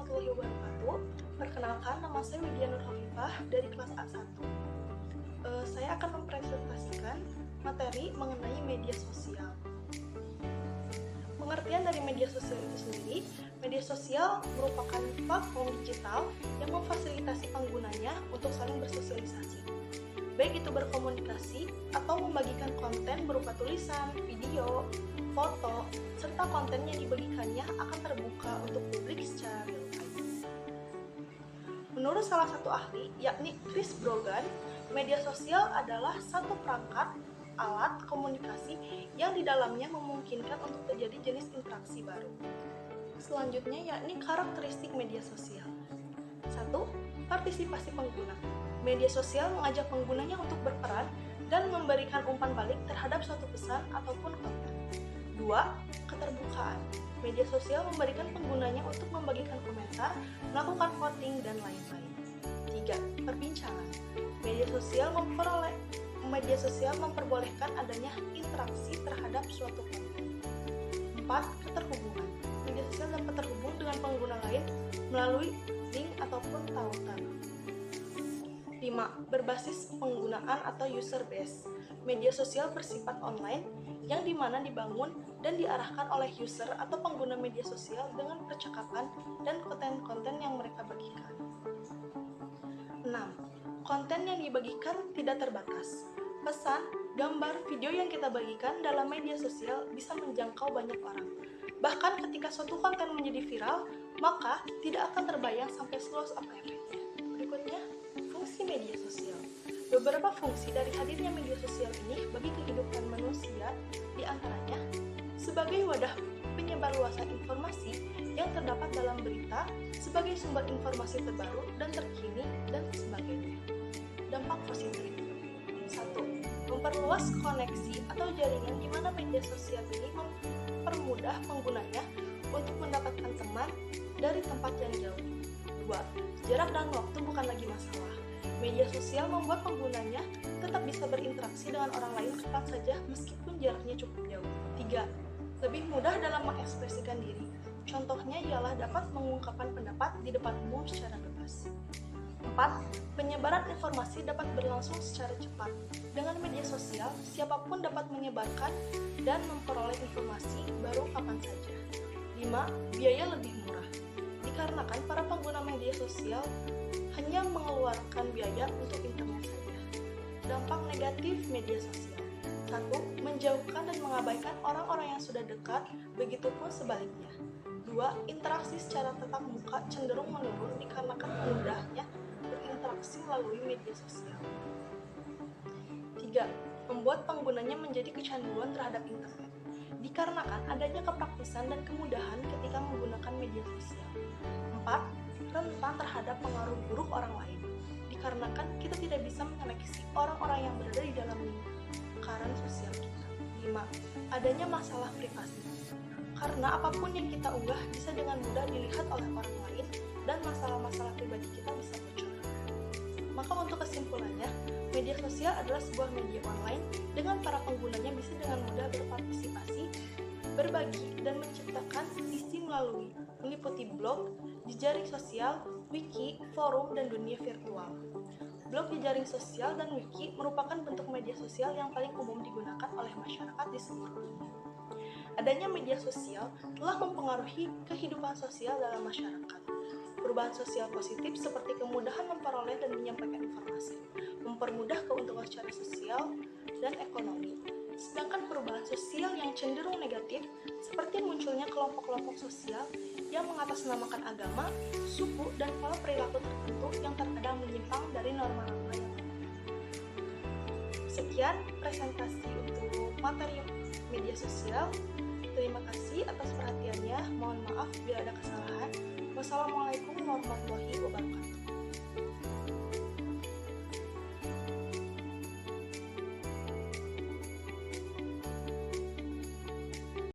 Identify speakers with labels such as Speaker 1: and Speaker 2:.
Speaker 1: warahmatullahi wabarakatuh. Perkenalkan, nama saya Widya Nur Hovifah dari kelas A1. Saya akan mempresentasikan materi mengenai media sosial. Pengertian dari media sosial itu sendiri, media sosial merupakan platform digital yang memfasilitasi penggunanya untuk saling bersosialisasi, baik itu berkomunikasi atau membagikan konten berupa tulisan, video, foto, serta konten yang dibagikannya akan terbuka untuk publik secara real time. Menurut salah satu ahli, yakni Chris Brogan, media sosial adalah satu perangkat alat komunikasi yang di dalamnya memungkinkan untuk terjadi jenis interaksi baru. Selanjutnya yakni karakteristik media sosial. 1. Partisipasi pengguna. Media sosial mengajak penggunanya untuk berperan dan memberikan umpan balik terhadap suatu pesan ataupun konten. 2. Keterbukaan. Media sosial memberikan penggunanya untuk membagikan komentar, melakukan voting, dan lain-lain. 3. Perbincangan. Media sosial memperbolehkan adanya interaksi terhadap suatu konten. 4. Keterhubungan. Media sosial dapat terhubung dengan pengguna lain melalui link ataupun tautan. 5. Berbasis penggunaan atau user base. Media sosial bersifat online yang dimana dibangun dan diarahkan oleh user atau pengguna media sosial dengan percakapan dan konten-konten yang mereka bagikan. 6. Konten yang dibagikan tidak terbatas. Pesan, gambar, video yang kita bagikan dalam media sosial bisa menjangkau banyak orang. Bahkan ketika suatu konten menjadi viral, maka tidak akan terbayang sampai seluas apa efeknya. Berikutnya, fungsi media sosial. Beberapa fungsi dari hadirnya media sosial ini bagi kehidupan manusia diantaranya sebagai wadah penyebarluasan informasi yang terdapat dalam berita, sebagai sumber informasi terbaru dan terkini, dan sebagainya. Dampak positif. 1. Memperluas koneksi atau jaringan di mana media sosial ini mempermudah penggunanya untuk mendapatkan teman dari tempat yang jauh. 2. Jarak dan waktu bukan lagi masalah. Media sosial membuat penggunanya tetap bisa berinteraksi dengan orang lain kapan saja meskipun jaraknya cukup jauh. 3. Lebih mudah dalam mengekspresikan diri. Contohnya ialah dapat mengungkapkan pendapat di depan umum secara bebas. 4. Penyebaran informasi dapat berlangsung secara cepat. Dengan media sosial, siapapun dapat menyebarkan dan memperoleh informasi baru kapan saja. 5. Biaya lebih murah. Dikarenakan para pengguna media sosial hanya mengeluarkan biaya untuk internet saja. Dampak negatif media sosial. 1. Menjauhkan dan mengabaikan orang-orang yang sudah dekat, begitupun sebaliknya. 2. Interaksi secara tatap muka cenderung menurun dikarenakan mudahnya berinteraksi melalui media sosial. 3. Membuat penggunanya menjadi kecanduan terhadap internet. Dikarenakan adanya kepraktisan dan kemudahan ketika menggunakan media sosial. 4. Rentan terhadap pengaruh buruk orang lain. Dikarenakan kita tidak bisa menyeleksi orang-orang yang berada di dalam lingkaran sosial kita. 5. Adanya masalah privasi. Karena apapun yang kita unggah bisa dengan mudah dilihat oleh orang lain dan masalah-masalah pribadi kita bisa bocor. Maka untuk kesimpulannya, media sosial adalah sebuah media online dengan para penggunanya bisa dengan mudah berpartisipasi, berbagi, dan menciptakan isi melalui meliputi blog, jejaring sosial, wiki, forum, dan dunia virtual. Blog, jejaring sosial, dan wiki merupakan bentuk media sosial yang paling umum digunakan oleh masyarakat di seluruh dunia. Adanya media sosial telah mempengaruhi kehidupan sosial dalam masyarakat. Perubahan sosial positif seperti kemudahan memperoleh dan menyampaikan informasi, mempermudah keuntungan secara sosial dan ekonomi. Sedangkan perubahan sosial yang cenderung negatif seperti munculnya kelompok-kelompok sosial yang mengatasnamakan agama, suku, dan pola perilaku tertentu yang terkadang menyimpang dari norma-norma yang ada. Sekian presentasi untuk materi media sosial. Terima kasih atas perhatiannya. Mohon maaf bila ada kesalahan. Wassalamualaikum warahmatullahi wabarakatuh.